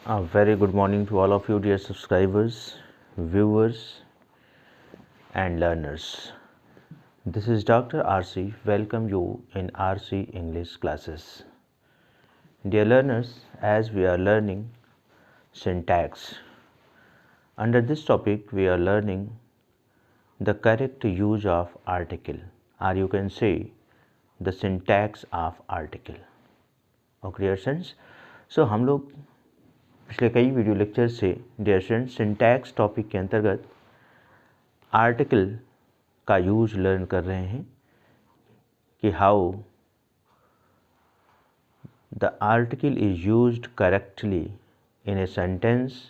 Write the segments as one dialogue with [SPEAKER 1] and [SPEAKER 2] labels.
[SPEAKER 1] A very good morning to all of you, dear subscribers, viewers, and learners. This is Dr. RC. Welcome you in RC English classes. Dear learners, as we are learning syntax, under this topic we are learning the correct use of article, or you can say the syntax of article. Okay, dear friends. So हम लोग पिछले कई video lecture से dear student syntax topic के अंतर्गत article का use learn कर रहे हैं कि how the article is used correctly in a sentence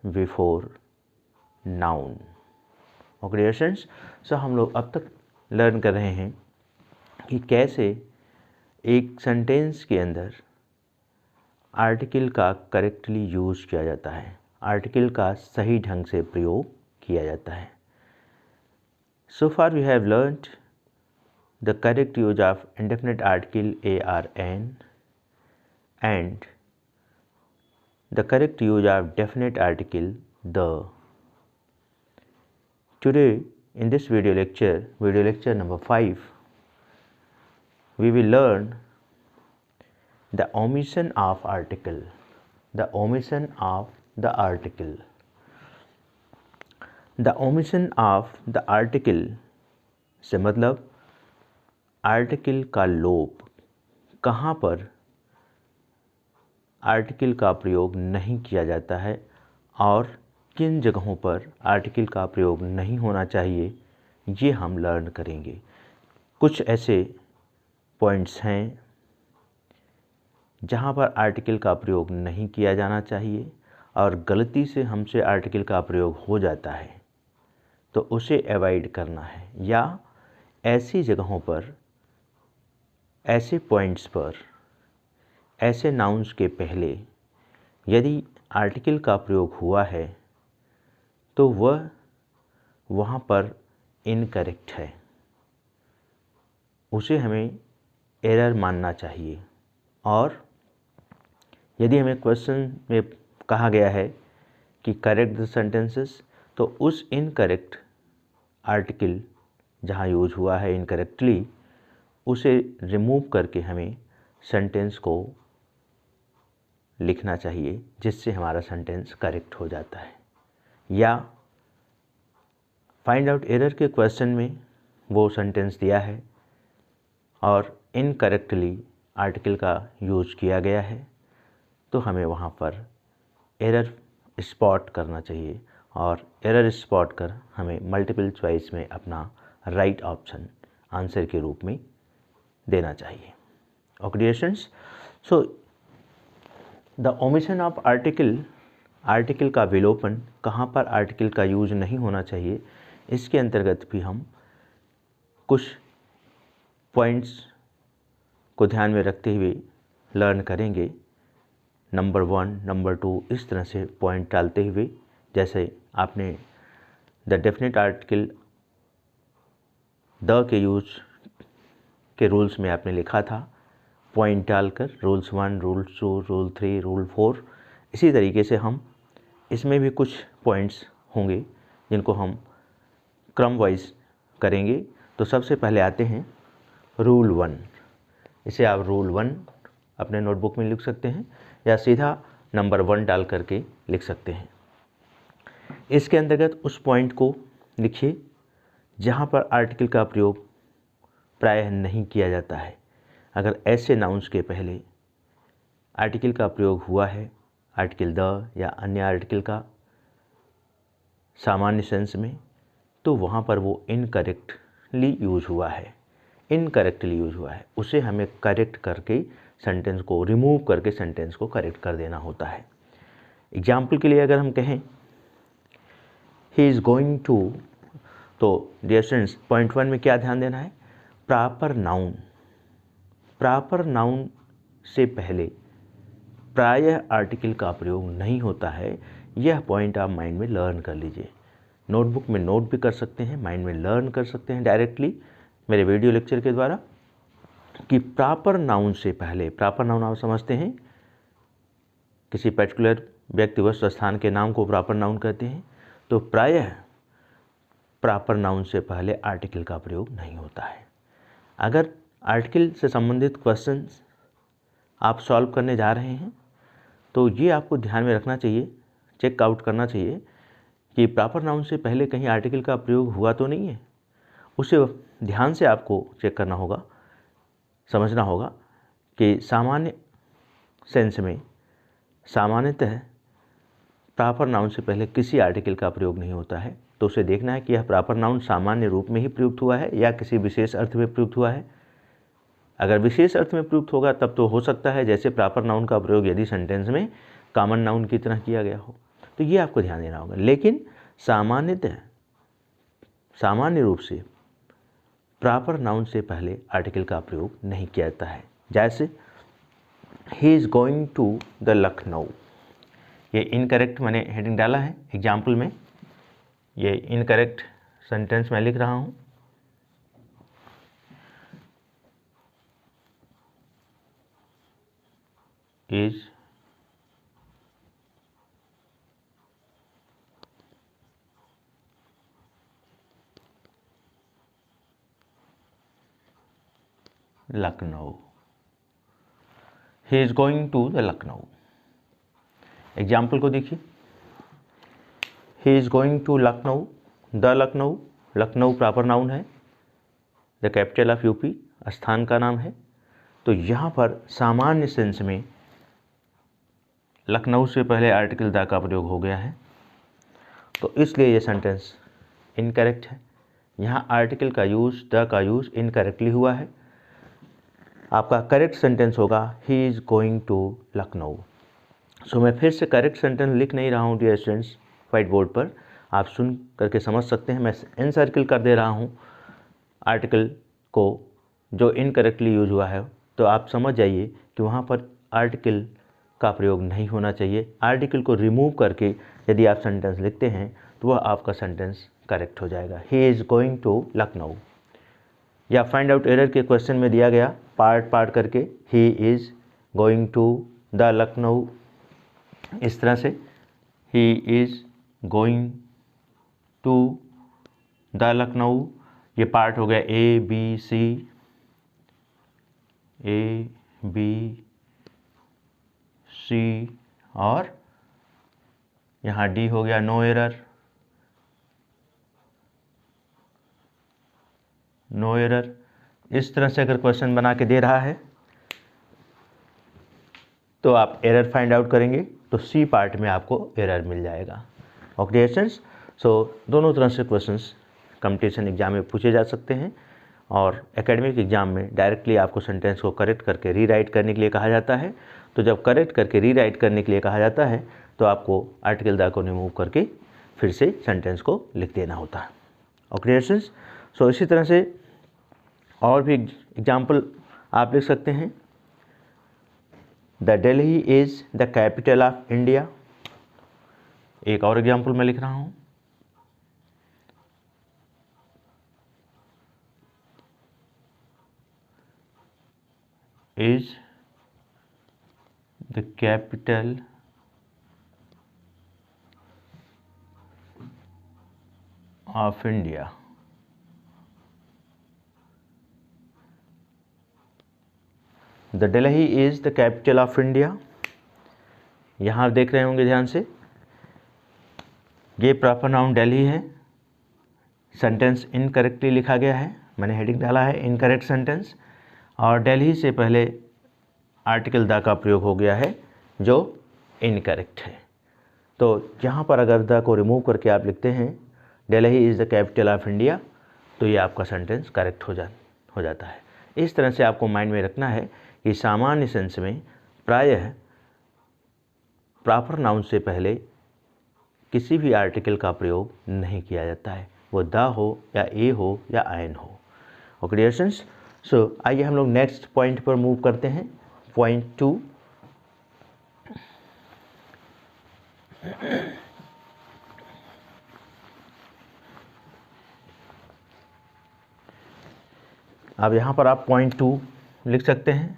[SPEAKER 1] before noun. Okay dear students, so हम लोग अब तक लर्न कर रहे हैं कि कैसे एक सेंटेंस के अंदर आर्टिकल का करेक्टली यूज़ किया जाता है, आर्टिकल का सही ढंग से प्रयोग किया जाता है। So far we have learned the correct use of indefinite article ARN and the correct use of definite article the. Today in this video lecture number 5, we will learn the omission of article, the omission of the article, the omission of the article से मतलब article का लोप, कहाँ पर article का प्रयोग नहीं किया जाता है और किन जगहों पर आर्टिकल का प्रयोग नहीं होना चाहिए, ये हम लर्न करेंगे। कुछ ऐसे पॉइंट्स हैं जहाँ पर आर्टिकल का प्रयोग नहीं किया जाना चाहिए और गलती से हमसे आर्टिकल का प्रयोग हो जाता है तो उसे अवॉइड करना है, या ऐसी जगहों पर, ऐसे पॉइंट्स पर, ऐसे नाउन्स के पहले यदि आर्टिकल का प्रयोग हुआ है तो वह वहाँ पर इनकरेक्ट है, उसे हमें एरर मानना चाहिए। और यदि हमें क्वेश्चन में कहा गया है कि करेक्ट द सेंटेंसेस, तो उस इनकरेक्ट आर्टिकल जहाँ यूज हुआ है इनकरेक्टली, उसे रिमूव करके हमें सेंटेंस को लिखना चाहिए, जिससे हमारा सेंटेंस करेक्ट हो जाता है। या फाइंड आउट एरर के क्वेश्चन में वो सेंटेंस दिया है और इनकरेक्टली आर्टिकल का यूज किया गया है, तो हमें वहाँ पर एरर स्पॉट करना चाहिए और एरर स्पॉट कर हमें मल्टीपल चॉइस में अपना राइट ऑप्शन आंसर के रूप में देना चाहिए। Okay dear students, so the omission of article, article का विलोपन, कहाँ पर आर्टिकल का यूज नहीं होना चाहिए, इसके अंतर्गत भी हम कुछ पॉइंट्स को ध्यान में रखते हुए लर्न करेंगे। नंबर 1, नंबर 2 इस तरह से पॉइंट डालते हुए, जैसे आपने द डेफिनेट आर्टिकल द के यूज के रूल्स में आपने लिखा था, पॉइंट डालकर रूल्स 1, रूल्स 2, रूल 3, रूल 4। इसी तरीके से हम इसमें भी कुछ पॉइंट्स होंगे जिनको हम क्रम वाइज करेंगे। तो सबसे पहले आते हैं रूल 1। इसे आप रूल 1 अपने नोटबुक में लिख सकते हैं या सीधा नंबर 1 डाल करके लिख सकते हैं। इसके अंतर्गत उस पॉइंट को लिखिए जहाँ पर आर्टिकल का प्रयोग प्रायः नहीं किया जाता है। अगर ऐसे नाउन्स के पहले आर्टिकल का प्रयोग हुआ है, आर्टिकल द या अन्य आर्टिकल का सामान्य सेंस में, तो वहाँ पर वो इनकरेक्टली यूज हुआ है, इनकरेक्टली यूज हुआ है, उसे हमें करेक्ट करके सेंटेंस को रिमूव करके सेंटेंस को करेक्ट कर देना होता है। एग्जाम्पल के लिए अगर हम कहें ही इज़ गोइंग टू, तो डियर स्टूडेंट्स पॉइंट 1 में क्या ध्यान देना है, प्रॉपर नाउन, प्रॉपर नाउन से पहले प्रायः आर्टिकल का प्रयोग नहीं होता है। यह पॉइंट आप माइंड में लर्न कर लीजिए, नोटबुक में नोट भी कर सकते हैं, माइंड में लर्न कर सकते हैं डायरेक्टली मेरे वीडियो लेक्चर के द्वारा, कि प्रॉपर नाउन से पहले, प्रॉपर नाउन आप समझते हैं किसी पर्टिकुलर व्यक्ति वस्तु स्थान के नाम को प्रॉपर नाउन कहते हैं, तो प्रायः प्रॉपर नाउन से पहले आर्टिकल का प्रयोग नहीं होता है। अगर आर्टिकल से संबंधित क्वेश्चंस आप सॉल्व करने जा रहे हैं तो ये आपको ध्यान में रखना चाहिए, चेक आउट करना चाहिए कि प्रॉपर नाउन से पहले कहीं आर्टिकल का प्रयोग हुआ तो नहीं है। उसे ध्यान से आपको चेक करना होगा, समझना होगा कि सामान्य सेंस में सामान्यतः प्रॉपर नाउन से पहले किसी आर्टिकल का प्रयोग नहीं होता है। तो उसे देखना है कि यह प्रॉपर नाउन सामान्य रूप में ही प्रयुक्त हुआ है या किसी विशेष अर्थ में प्रयुक्त हुआ है। अगर विशेष अर्थ में प्रयुक्त होगा तब तो हो सकता है जैसे प्रॉपर नाउन का प्रयोग यदि सेंटेंस में कॉमन नाउन की तरह किया गया हो, तो ये आपको ध्यान देना होगा। लेकिन सामान्यतः सामान्य रूप से प्रॉपर नाउन से पहले आर्टिकल का प्रयोग नहीं किया जाता है। जैसे he is going to the Lucknow, ये इनकरेक्ट मैंने हेडिंग डाला है एग्जाम्पल में, ये इनकरेक्ट सेंटेंस मैं लिख रहा हूँ। Is Lucknow, he is going to the Lucknow. Example को देखिए, he is going to Lucknow, the Lucknow, Lucknow proper noun है, द कैपिटल ऑफ यूपी स्थान का नाम है। तो यहाँ पर सामान्य सेंस में लखनऊ से पहले आर्टिकल द का प्रयोग हो गया है, तो इसलिए ये सेंटेंस इनकरेक्ट है। यहाँ आर्टिकल का यूज़, द का यूज़ इनकरेक्टली हुआ है। आपका करेक्ट सेंटेंस होगा ही is going to Lucknow. So मैं फिर से करेक्ट सेंटेंस लिख नहीं रहा हूँ डियर स्टूडेंट्स व्हाइट बोर्ड पर, आप सुन करके समझ सकते हैं। मैं एनसर्किल कर दे रहा हूँ आर्टिकल को जो इनकरेक्टली यूज हुआ है, तो आप समझ जाइए कि वहाँ पर आर्टिकल का प्रयोग नहीं होना चाहिए। आर्टिकल को रिमूव करके यदि आप सेंटेंस लिखते हैं तो वह आपका सेंटेंस करेक्ट हो जाएगा। He is going to Lucknow, या फाइंड आउट एरर के क्वेश्चन में दिया गया पार्ट पार्ट करके, he is going to the Lucknow, इस तरह से he is going to the Lucknow, ये पार्ट हो गया A B C, A B C, और यहाँ डी हो गया नो एरर, नो एरर। इस तरह से अगर क्वेश्चन बना के दे रहा है तो आप एरर फाइंड आउट करेंगे तो सी पार्ट में आपको एरर मिल जाएगा। ओके स्टूडेंट्स, सो दोनों तरह से क्वेश्चंस कंपटीशन एग्जाम में पूछे जा सकते हैं, और एकेडमिक एग्जाम में डायरेक्टली आपको सेंटेंस को करेक्ट करके रीराइट करने के लिए कहा जाता है। तो जब करेक्ट करके रीराइट करने के लिए कहा जाता है तो आपको आर्टिकल द को रिमूव करके फिर से सेंटेंस को लिख देना होता है। ओके स्टूडेंट्स, सो इसी तरह से और भी एग्जाम्पल आप लिख सकते हैं। The Delhi is the capital of India, एक और एग्जाम्पल मैं लिख रहा हूँ। Is the capital of India, the Delhi is the capital of India. यहाँ आप देख रहे होंगे ध्यान से, ये प्रॉपर नाउन दिल्ली है, सेंटेंस इनकरेक्टली लिखा गया है, मैंने हेडिंग डाला है इनकरेक्ट सेंटेंस, और दिल्ली से पहले आर्टिकल द का प्रयोग हो गया है जो इनकरेक्ट है। तो यहाँ पर अगर द को रिमूव करके आप लिखते हैं Delhi is the capital of India, तो ये आपका सेंटेंस करेक्ट हो जाता है। इस तरह से आपको माइंड में रखना है कि सामान्य सेंस में प्रायः प्रॉपर नाउन से पहले किसी भी आर्टिकल का प्रयोग नहीं किया जाता है, वो द हो या ए हो या आयन हो। ओके डियर स्टूडेंट्स, सो आइए हम लोग नेक्स्ट पॉइंट पर मूव करते हैं, पॉइंट 2। अब यहाँ पर आप पॉइंट 2 लिख सकते हैं।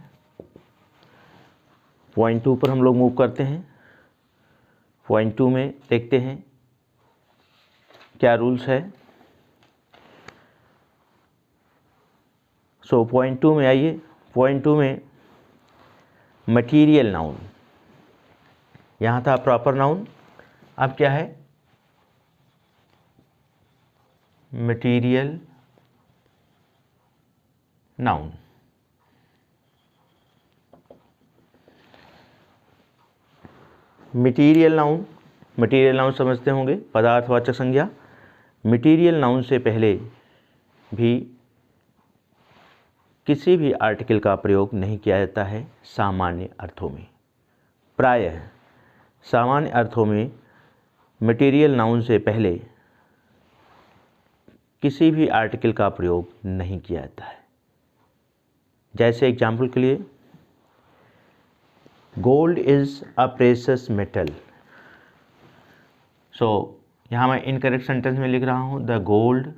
[SPEAKER 1] पॉइंट 2 पर हम लोग मूव करते हैं। पॉइंट 2 में देखते हैं क्या रूल्स है। सो पॉइंट 2 में आइए। पॉइंट 2 में मटीरियल नाउन, यहाँ था प्रॉपर नाउन, अब क्या है material noun. Material noun, material noun समझते होंगे, पदार्थवाचक संज्ञा। मटीरियल नाउन से पहले भी किसी भी आर्टिकल का प्रयोग नहीं किया जाता है सामान्य अर्थों में। प्रायः सामान्य अर्थों में मटीरियल नाउन से पहले किसी भी आर्टिकल का प्रयोग नहीं किया जाता है। जैसे एग्जाम्पल के लिए, gold is a precious metal. So यहाँ मैं इनकरेक्ट सेंटेंस में लिख रहा हूँ, the gold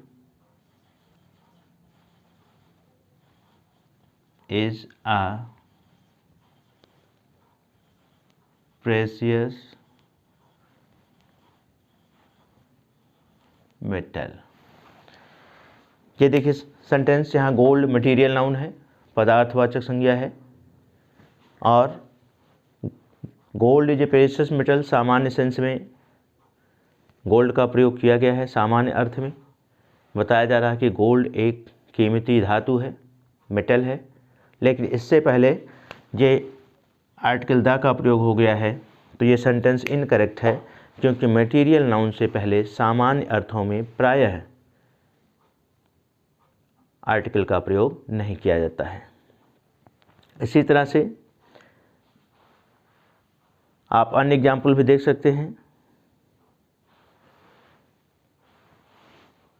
[SPEAKER 1] is a precious metal. ये देखिए सेंटेंस, यहाँ गोल्ड मटेरियल नाउन है, पदार्थवाचक संज्ञा है, और gold is a precious metal सामान्य सेंस में गोल्ड का प्रयोग किया गया है। सामान्य अर्थ में बताया जा रहा है कि गोल्ड एक कीमती धातु है, मेटल है। लेकिन इससे पहले ये आर्टिकल द का प्रयोग हो गया है, तो ये सेंटेंस इनकरेक्ट है, क्योंकि मटेरियल नाउन से पहले सामान्य अर्थों में प्रायः आर्टिकल का प्रयोग नहीं किया जाता है। इसी तरह से आप अन्य एग्जाम्पल भी देख सकते हैं।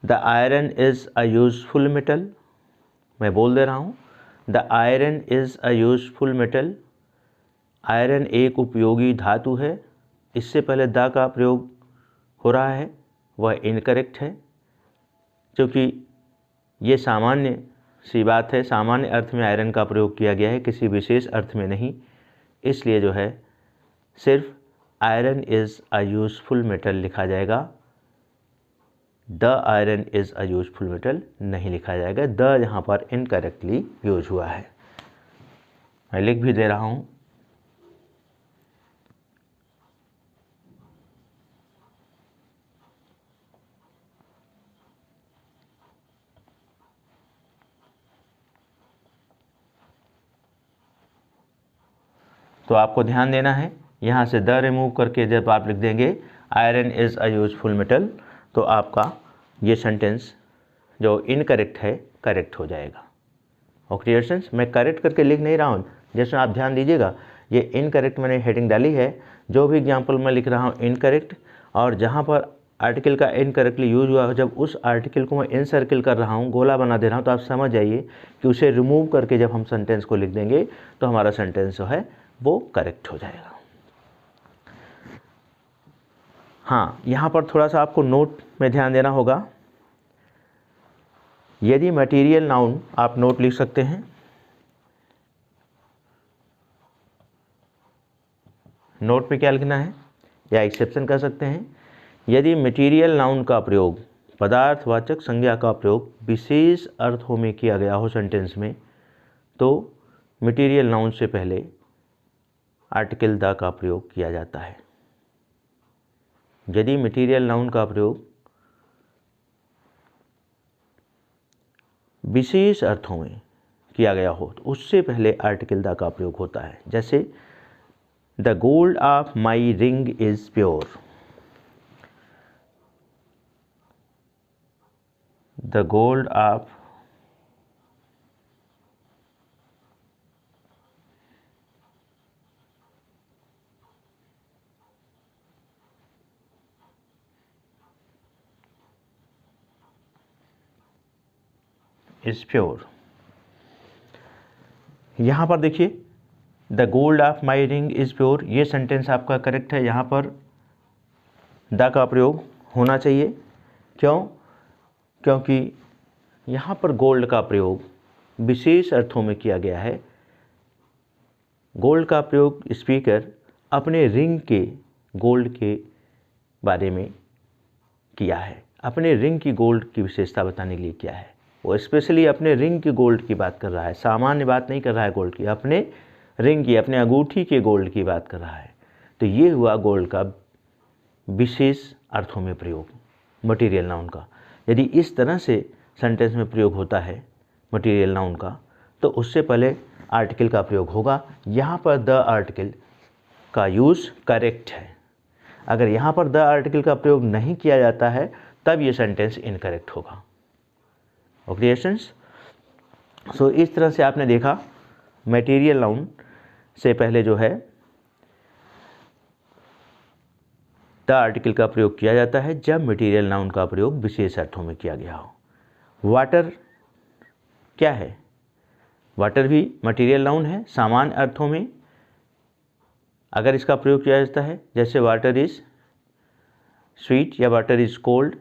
[SPEAKER 1] The iron is a useful metal. मैं बोल दे रहा हूँ, the iron is a useful metal. Iron एक उपयोगी धातु है। इससे पहले द का प्रयोग हो रहा है, वह इनकरेक्ट है, क्योंकि ये सामान्य सी बात है। सामान्य अर्थ में आयरन का प्रयोग किया गया है, किसी विशेष अर्थ में नहीं। इसलिए जो है सिर्फ iron is a useful metal लिखा जाएगा, the iron is a useful metal नहीं लिखा जाएगा। द यहाँ पर इनकरेक्टली यूज हुआ है। मैं लिख भी दे रहा हूँ, तो आपको ध्यान देना है, यहाँ से द रिमूव करके जब आप लिख देंगे iron is a useful metal, तो आपका ये सेंटेंस जो इनकरेक्ट है करेक्ट हो जाएगा। ओके डियर स्टूडेंट्स, मैं करेक्ट करके लिख नहीं रहा हूँ, जैसे आप ध्यान दीजिएगा, ये इनकरेक्ट मैंने हेडिंग डाली है। जो भी एग्जाम्पल मैं लिख रहा हूँ इनकरेक्ट, और जहाँ पर आर्टिकल का इनकरेक्टली यूज हुआ है, जब उस आर्टिकल को मैं इन सर्किल कर रहा हूँ, गोला बना दे रहा हूँ, तो आप समझ जाइए कि उसे रिमूव करके जब हम सेंटेंस को लिख देंगे तो हमारा सेंटेंस जो है वो करेक्ट हो जाएगा। हाँ, यहाँ पर थोड़ा सा आपको नोट में ध्यान देना होगा। यदि मटेरियल नाउन, आप नोट लिख सकते हैं, नोट में क्या लिखना है या एक्सेप्शन कर सकते हैं। यदि मटेरियल नाउन का प्रयोग, पदार्थवाचक संज्ञा का प्रयोग विशेष अर्थों में किया गया हो सेंटेंस में, तो मटेरियल नाउन से पहले आर्टिकल द का प्रयोग किया जाता है। यदि मटेरियल नाउन का प्रयोग विशेष अर्थों में किया गया हो, तो उससे पहले आर्टिकल द का प्रयोग होता है। जैसे the gold of my ring is pure. The gold of is pure. यहाँ पर देखिए, the gold of my ring is pure, ये सेंटेंस आपका करेक्ट है। यहाँ पर द का प्रयोग होना चाहिए। क्यों? क्योंकि यहाँ पर गोल्ड का प्रयोग विशेष अर्थों में किया गया है। गोल्ड का प्रयोग स्पीकर अपने रिंग के गोल्ड के बारे में किया है, अपने रिंग की गोल्ड की विशेषता बताने के लिए किया है। वो स्पेशली अपने रिंग की गोल्ड की बात कर रहा है, सामान्य बात नहीं कर रहा है गोल्ड की, अपने रिंग की, अपने अंगूठी के गोल्ड की बात कर रहा है। तो ये हुआ गोल्ड का विशेष अर्थों में प्रयोग, मटेरियल नाउन का। यदि इस तरह से सेंटेंस में प्रयोग होता है मटेरियल नाउन का, तो उससे पहले आर्टिकल का प्रयोग होगा। यहाँ पर द आर्टिकल का यूज़ करेक्ट है। अगर यहाँ पर द आर्टिकल का प्रयोग नहीं किया जाता है तब ये सेंटेंस इनकरेक्ट होगा। ओके स्टूडेंट्स, सो इस तरह से आपने देखा मटेरियल नाउन से पहले जो है द आर्टिकल का प्रयोग किया जाता है जब मटेरियल नाउन का प्रयोग विशेष अर्थों में किया गया हो। वाटर क्या है? वाटर भी मटेरियल नाउन है। सामान्य अर्थों में अगर इसका प्रयोग किया जाता है, जैसे वाटर इज़ स्वीट या वाटर इज़ कोल्ड,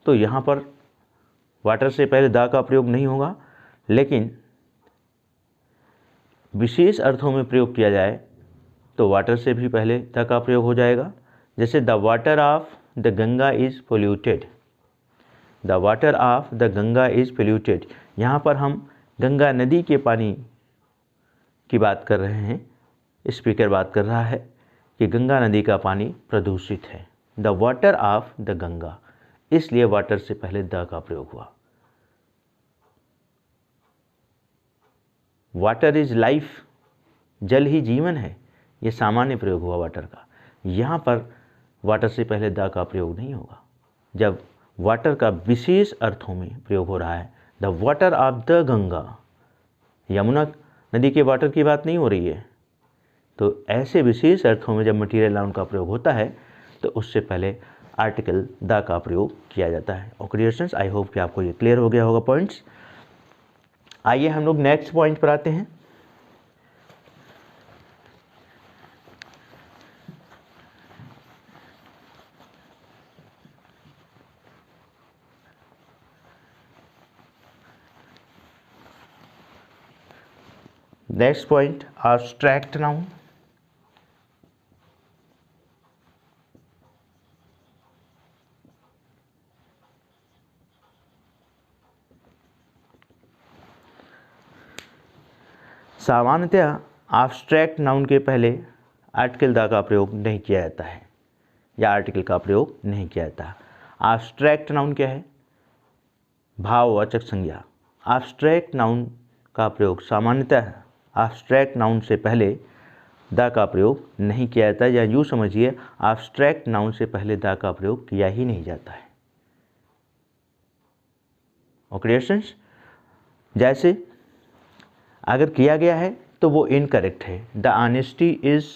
[SPEAKER 1] तो यहाँ पर वाटर से पहले द का प्रयोग नहीं होगा। लेकिन विशेष अर्थों में प्रयोग किया जाए तो वाटर से भी पहले द का प्रयोग हो जाएगा। जैसे the water of the Ganga is polluted, the water of the Ganga is polluted. यहाँ पर हम गंगा नदी के पानी की बात कर रहे हैं। स्पीकर बात कर रहा है कि गंगा नदी का पानी प्रदूषित है, the water of the Ganga, इसलिए वाटर से पहले द का प्रयोग हुआ। वाटर इज लाइफ, जल ही जीवन है, ये सामान्य प्रयोग हुआ वाटर का। यहाँ पर वाटर से पहले द का प्रयोग नहीं होगा। जब वाटर का विशेष अर्थों में प्रयोग हो रहा है, the water of the Ganga, Yamuna नदी के वाटर की बात नहीं हो रही है। तो ऐसे विशेष अर्थों में जब मटेरियल नाउन का प्रयोग होता है तो उससे पहले आर्टिकल द का प्रयोग किया जाता है। ओके स्टूडेंट्स, आई होप कि आपको ये क्लियर हो गया होगा पॉइंट्स। आइए हम लोग नेक्स्ट पॉइंट पर आते हैं। Next point, abstract noun. सामान्यतः एब्स्ट्रैक्ट नाउन के पहले आर्टिकल द का प्रयोग नहीं किया जाता है या आर्टिकल का प्रयोग नहीं किया जाता। एब्स्ट्रैक्ट नाउन क्या है? भाववाचक संज्ञा। एब्स्ट्रैक्ट नाउन का प्रयोग सामान्यतः एब्स्ट्रैक्ट नाउन से पहले द का प्रयोग नहीं किया जाता, या यूँ समझिए एब्स्ट्रैक्ट नाउन से पहले द का प्रयोग किया ही नहीं जाता है। ओके स्टूडेंट्स, जैसे अगर किया गया है तो वो इनकरेक्ट है। The honesty is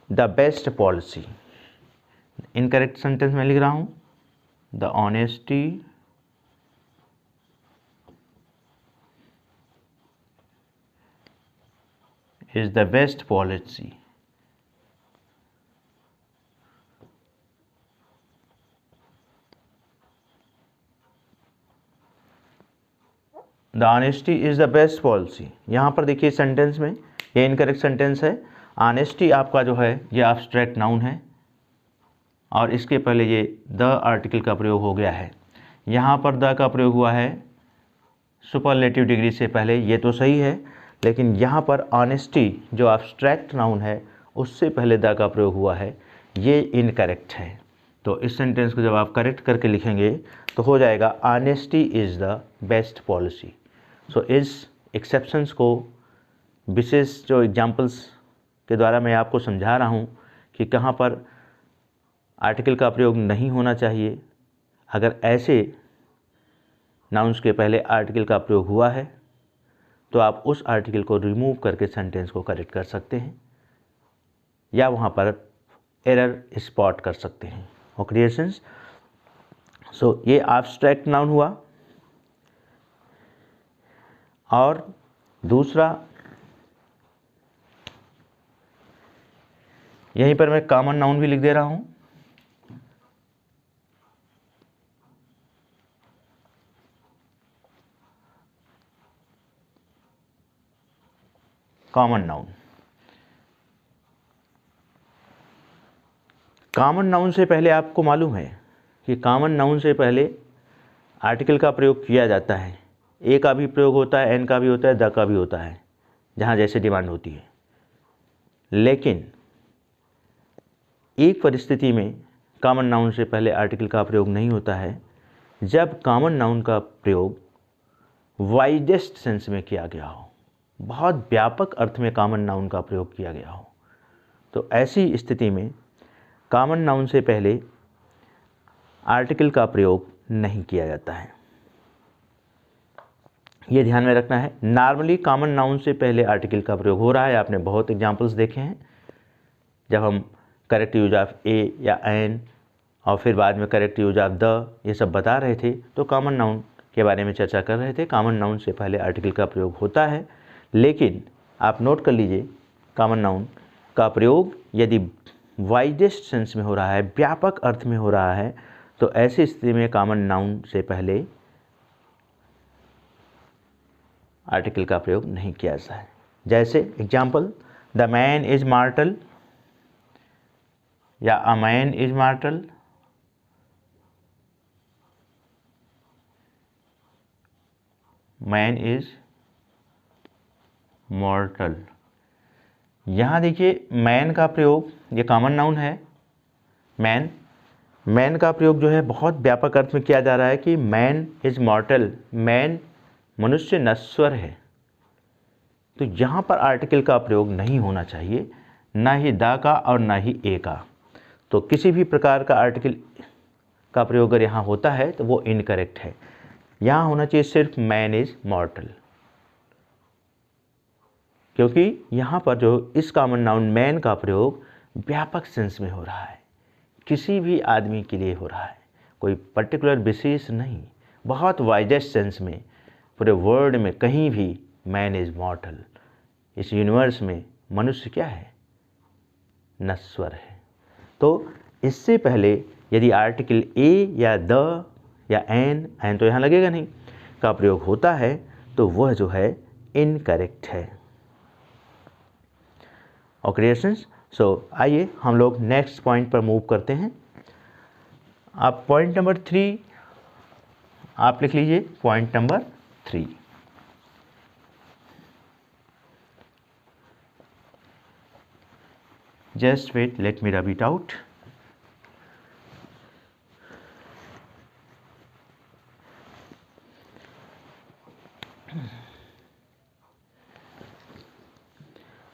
[SPEAKER 1] the best policy, incorrect sentence में लिख रहा हूँ। The honesty is the best policy. The honesty is the best policy. यहाँ पर देखिए सेंटेंस में ये इनकरेक्ट सेंटेंस है। ऑनेस्टी आपका जो है ये एब्स्ट्रैक्ट नाउन है और इसके पहले ये द आर्टिकल का प्रयोग हो गया है। यहाँ पर द का प्रयोग हुआ है सुपरलेटिव डिग्री से पहले, ये तो सही है, लेकिन यहाँ पर ऑनेस्टी जो एब्स्ट्रैक्ट नाउन है उससे पहले द का प्रयोग हुआ है, ये इनकरेक्ट है। तो इस सेंटेंस को जब आप करेक्ट करके लिखेंगे तो हो जाएगा honesty is the best policy. So इस एक्सेप्शंस को विशेष जो एग्जांपल्स के द्वारा मैं आपको समझा रहा हूँ कि कहाँ पर आर्टिकल का प्रयोग नहीं होना चाहिए। अगर ऐसे नाउन्स के पहले आर्टिकल का प्रयोग हुआ है तो आप उस आर्टिकल को रिमूव करके सेंटेंस को करेक्ट कर सकते हैं या वहाँ पर एरर स्पॉट कर सकते हैं। ओके स्टूडेंट्स, सो ये एब्स्ट्रैक्ट नाउन हुआ। और दूसरा, यहीं पर मैं कॉमन नाउन भी लिख दे रहा हूँ। कॉमन नाउन, कॉमन नाउन से पहले आपको मालूम है कि कॉमन नाउन से पहले आर्टिकल का प्रयोग किया जाता है। ए का भी प्रयोग होता है, एन का भी होता है, द का भी होता है, जहाँ जैसे डिमांड होती है। लेकिन एक परिस्थिति में कॉमन नाउन से पहले आर्टिकल का प्रयोग नहीं होता है, जब कॉमन नाउन का प्रयोग वाइडेस्ट सेंस में किया गया हो, बहुत व्यापक अर्थ में कॉमन नाउन का प्रयोग किया गया हो। तो ऐसी स्थिति में कॉमन नाउन से पहले आर्टिकल का प्रयोग नहीं किया जाता है, ये ध्यान में रखना है। नॉर्मली कॉमन नाउन से पहले आर्टिकल का प्रयोग हो रहा है। आपने बहुत एग्जांपल्स देखे हैं, जब हम करेक्ट यूज ऑफ ए या एन और फिर बाद में करेक्ट यूज ऑफ द, ये सब बता रहे थे, तो कॉमन नाउन के बारे में चर्चा कर रहे थे। कॉमन नाउन से पहले आर्टिकल का प्रयोग होता है, लेकिन आप नोट कर लीजिए, कॉमन नाउन का प्रयोग यदि वाइडेस्ट सेंस में हो रहा है, व्यापक अर्थ में हो रहा है, तो ऐसी स्थिति में कॉमन नाउन से पहले आर्टिकल का प्रयोग नहीं किया जाता है। जैसे example, the man is mortal या a man is mortal, man is mortal. यहाँ देखिए मैन का प्रयोग, ये कॉमन नाउन है मैन का प्रयोग जो है बहुत व्यापक अर्थ में किया जा रहा है कि मैन इज मॉर्टल, मैन मनुष्य नश्वर है। तो यहाँ पर आर्टिकल का प्रयोग नहीं होना चाहिए, ना ही द का और ना ही ए का। तो किसी भी प्रकार का आर्टिकल का प्रयोग अगर यहाँ होता है तो वो इनकरेक्ट है। यहाँ होना चाहिए सिर्फ मैन इज मॉर्टल, क्योंकि यहाँ पर जो इस कॉमन नाउन मैन का प्रयोग व्यापक सेंस में हो रहा है, किसी भी आदमी के लिए हो रहा है, कोई पर्टिकुलर विशेष नहीं, बहुत वाइडेस्ट सेंस में पूरे वर्ल्ड में कहीं भी मैन इज मॉर्टल। इस यूनिवर्स में मनुष्य क्या है? नश्वर है। तो इससे पहले यदि आर्टिकल ए या द या एन तो यहाँ लगेगा नहीं, का प्रयोग होता है, तो वह जो है इनकरेक्ट है। ओके क्रिएशंस, सो आइए हम लोग नेक्स्ट पॉइंट पर मूव करते हैं। आप पॉइंट नंबर 3 आप लिख लीजिए, point number 3। Just wait, let me rub it out.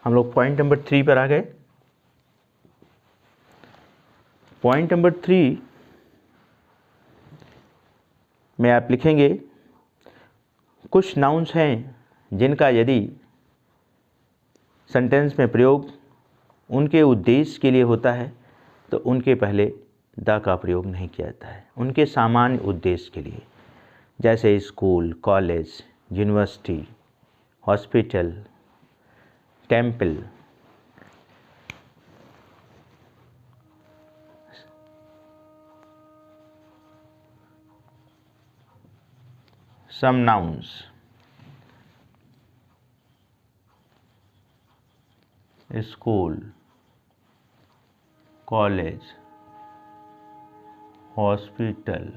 [SPEAKER 1] हम लोग पॉइंट नंबर 3 पर आ गए। पॉइंट नंबर 3 में आप लिखेंगे, कुछ नाउन्स हैं जिनका यदि सेंटेंस में प्रयोग उनके उद्देश्य के लिए होता है तो उनके पहले द का प्रयोग नहीं किया जाता है, उनके सामान्य उद्देश्य के लिए, जैसे school, college, university, hospital, temple, some nouns, school, college, hospital,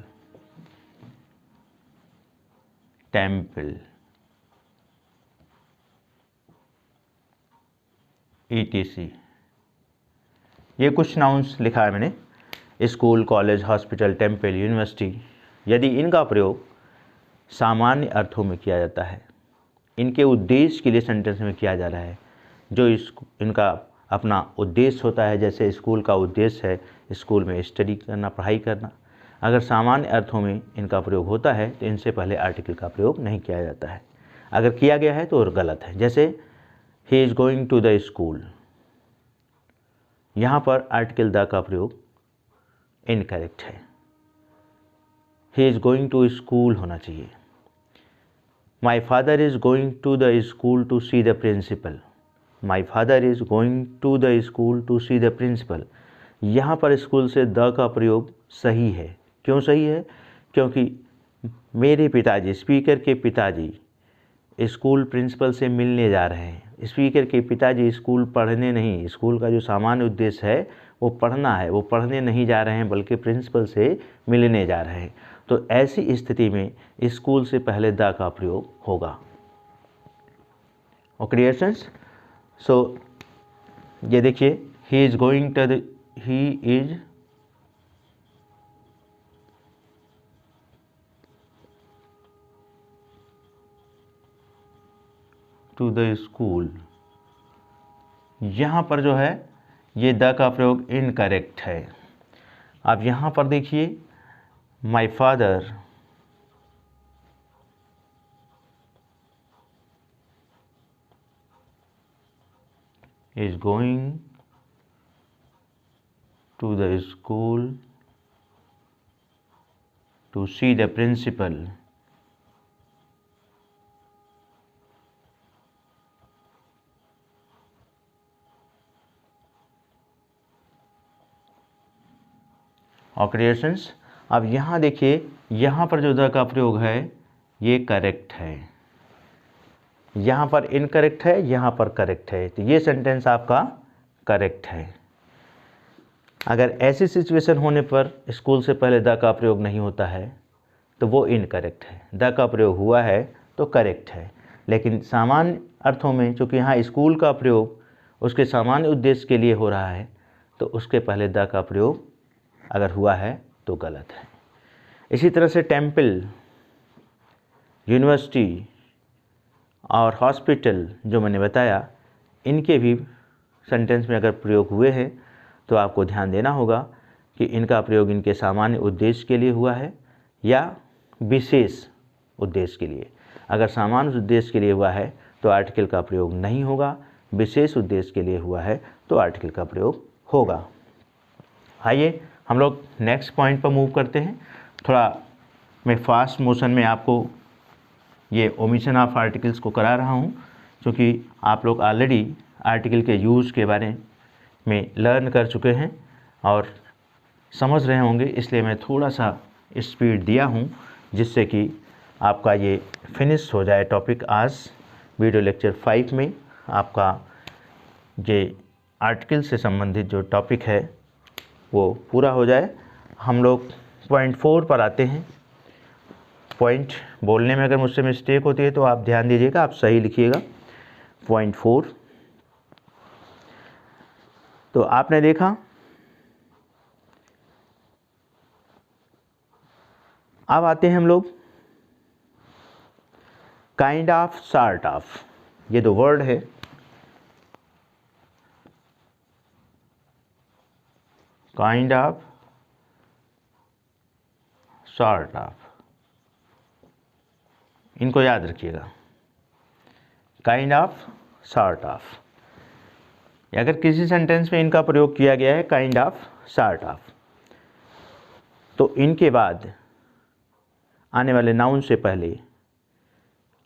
[SPEAKER 1] temple, etc. ये कुछ नाउन्स लिखा है मैंने, school, college, hospital, temple, university. यदि इनका प्रयोग सामान्य अर्थों में किया जाता है, इनके उद्देश्य के लिए सेंटेंस में किया जा रहा है, जो इनका अपना उद्देश्य होता है, जैसे स्कूल का उद्देश्य है स्कूल में स्टडी करना, पढ़ाई करना, अगर सामान्य अर्थों में इनका प्रयोग होता है तो इनसे पहले आर्टिकल का प्रयोग नहीं किया जाता है। अगर किया गया है तो गलत है। जैसे he is going to the school, यहाँ पर आर्टिकल द का प्रयोग इनकरेक्ट है, he is going to school होना चाहिए। My father is going to the school to see the principal, my father is going to the school to see the principal. यहाँ पर school से the का प्रयोग सही है। क्यों सही है? क्योंकि मेरे पिताजी, स्पीकर के पिताजी स्कूल प्रिंसिपल से मिलने जा रहे हैं। स्पीकर के पिताजी स्कूल पढ़ने नहीं, स्कूल का जो सामान्य उद्देश्य है वो पढ़ना है, वो पढ़ने नहीं जा रहे हैं बल्कि प्रिंसिपल से मिलने जा रहे हैं। तो ऐसी स्थिति में स्कूल से पहले द का प्रयोग होगा। ओके डियर स्टूडेंट्स, सो ये देखिए, he is to the school. यहाँ पर जो है ये द का प्रयोग इनकरेक्ट है। अब यहाँ पर देखिए, my father is going to the school to see the principal. Okay dear students, अब यहाँ देखिए, यहाँ पर जो द का प्रयोग है ये करेक्ट है, यहाँ पर इनकरेक्ट है, यहाँ पर करेक्ट है। तो ये सेंटेंस आपका करेक्ट है। अगर ऐसी सिचुएशन होने पर स्कूल से पहले द का प्रयोग नहीं होता है तो वो इनकरेक्ट है। द का प्रयोग हुआ है तो करेक्ट है। लेकिन सामान्य अर्थों में चूँकि यहाँ स्कूल का प्रयोग उसके सामान्य उद्देश्य के लिए हो रहा है तो उसके पहले द का प्रयोग अगर हुआ है तो गलत है। इसी तरह से टेम्पल, यूनिवर्सिटी और हॉस्पिटल जो मैंने बताया, इनके भी सेंटेंस में अगर प्रयोग हुए हैं तो आपको ध्यान देना होगा कि इनका प्रयोग इनके सामान्य उद्देश्य के लिए हुआ है या विशेष उद्देश्य के लिए। अगर सामान्य उद्देश्य के लिए हुआ है तो आर्टिकल का प्रयोग नहीं होगा, विशेष उद्देश्य के लिए हुआ है तो आर्टिकल का प्रयोग होगा। आइए हम लोग नेक्स्ट पॉइंट पर मूव करते हैं। थोड़ा मैं फास्ट मोशन में आपको ये ओमिशन ऑफ आर्टिकल्स को करा रहा हूँ, क्योंकि आप लोग ऑलरेडी आर्टिकल के यूज़ के बारे में लर्न कर चुके हैं और समझ रहे होंगे, इसलिए मैं थोड़ा सा स्पीड दिया हूँ जिससे कि आपका ये फिनिश हो जाए टॉपिक। आज वीडियो लेक्चर 5 में आपका ये आर्टिकल से संबंधित जो टॉपिक है वो पूरा हो जाए। हम लोग पॉइंट 4 पर आते हैं। पॉइंट बोलने में अगर मुझसे मिस्टेक होती है तो आप ध्यान दीजिएगा, आप सही लिखिएगा। पॉइंट 4, तो आपने देखा, अब आते हैं हम लोग काइंड ऑफ, सॉर्ट ऑफ। ये दो वर्ड है, काइंड ऑफ, सॉर्ट ऑफ, इनको याद रखिएगा। काइंड ऑफ, सॉर्ट ऑफ, अगर किसी सेंटेंस में इनका प्रयोग किया गया है काइंड ऑफ, सॉर्ट ऑफ, तो इनके बाद आने वाले नाउन से पहले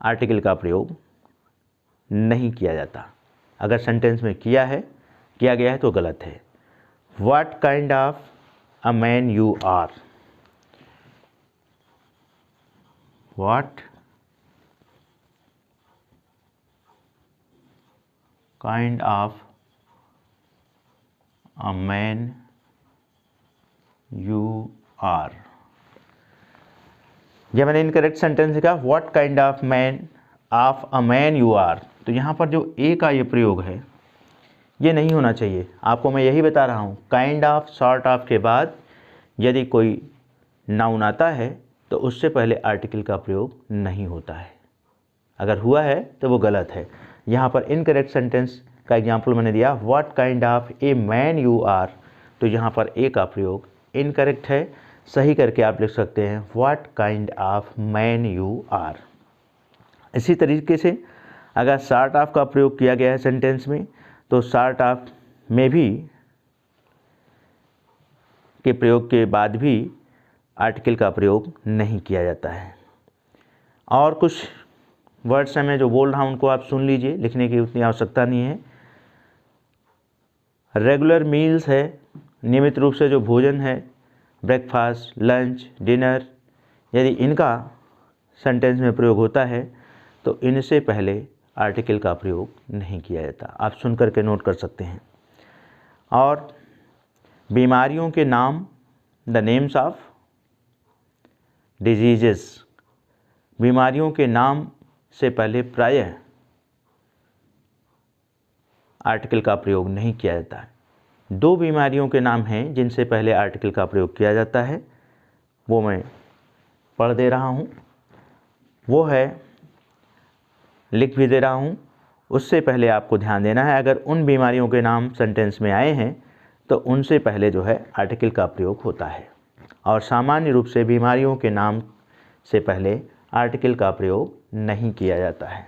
[SPEAKER 1] आर्टिकल का प्रयोग नहीं किया जाता। अगर सेंटेंस में किया गया है तो गलत है। What kind of a man you are, what kind of a man you are. जब मैंने इनकरेक्ट सेंटेंस लिखा what kind of a man you are, तो यहाँ पर जो ए का ये प्रयोग है ये नहीं होना चाहिए। आपको मैं यही बता रहा हूँ, काइंड ऑफ, सॉर्ट ऑफ के बाद यदि कोई नाउन आता है तो उससे पहले आर्टिकल का प्रयोग नहीं होता है। अगर हुआ है तो वो गलत है। यहाँ पर इनकरेक्ट सेंटेंस का एग्जाम्पल मैंने दिया, what kind of a man you are, तो यहाँ पर ए का प्रयोग इनकरेक्ट है। सही करके आप लिख सकते हैं what kind of man you are. इसी तरीके से अगर सॉर्ट ऑफ का प्रयोग किया गया है सेंटेंस में तो सॉर्ट ऑफ में भी के प्रयोग के बाद भी आर्टिकल का प्रयोग नहीं किया जाता है। और कुछ वर्ड्स हैं मैं जो बोल रहा हूँ उनको आप सुन लीजिए, लिखने की उतनी आवश्यकता नहीं है। रेगुलर मील्स है, नियमित रूप से जो भोजन है, ब्रेकफास्ट, लंच, डिनर, यदि इनका सेंटेंस में प्रयोग होता है तो इनसे पहले आर्टिकल का प्रयोग नहीं किया जाता। आप सुन करके नोट कर सकते हैं। और बीमारियों के नाम, द नेम्स ऑफ डिजीजेस। बीमारियों के नाम से पहले प्रायः आर्टिकल का प्रयोग नहीं किया जाता है। 2 बीमारियों के नाम हैं जिनसे पहले आर्टिकल का प्रयोग किया जाता है, वो मैं पढ़ दे रहा हूँ, वो है, लिख भी दे रहा हूँ। उससे पहले आपको ध्यान देना है, अगर उन बीमारियों के नाम सेंटेंस में आए हैं तो उनसे पहले जो है आर्टिकल का प्रयोग होता है, और सामान्य रूप से बीमारियों के नाम से पहले आर्टिकल का प्रयोग नहीं किया जाता है।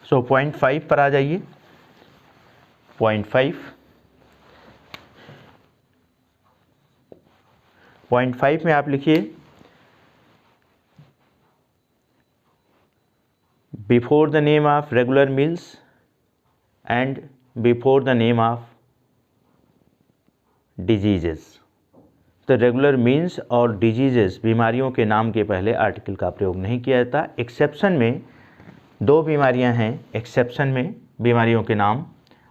[SPEAKER 1] सो पॉइंट 5 पर आ जाइए। पॉइंट 5 में आप लिखिए, before the name of regular meals and before the name of diseases. तो रेगुलर मीन्स और डिजीजेस बीमारियों के नाम के पहले आर्टिकल का प्रयोग नहीं किया जाता। एक्सेप्शन में 2 बीमारियां हैं, एक्सेप्शन में बीमारियों के नाम,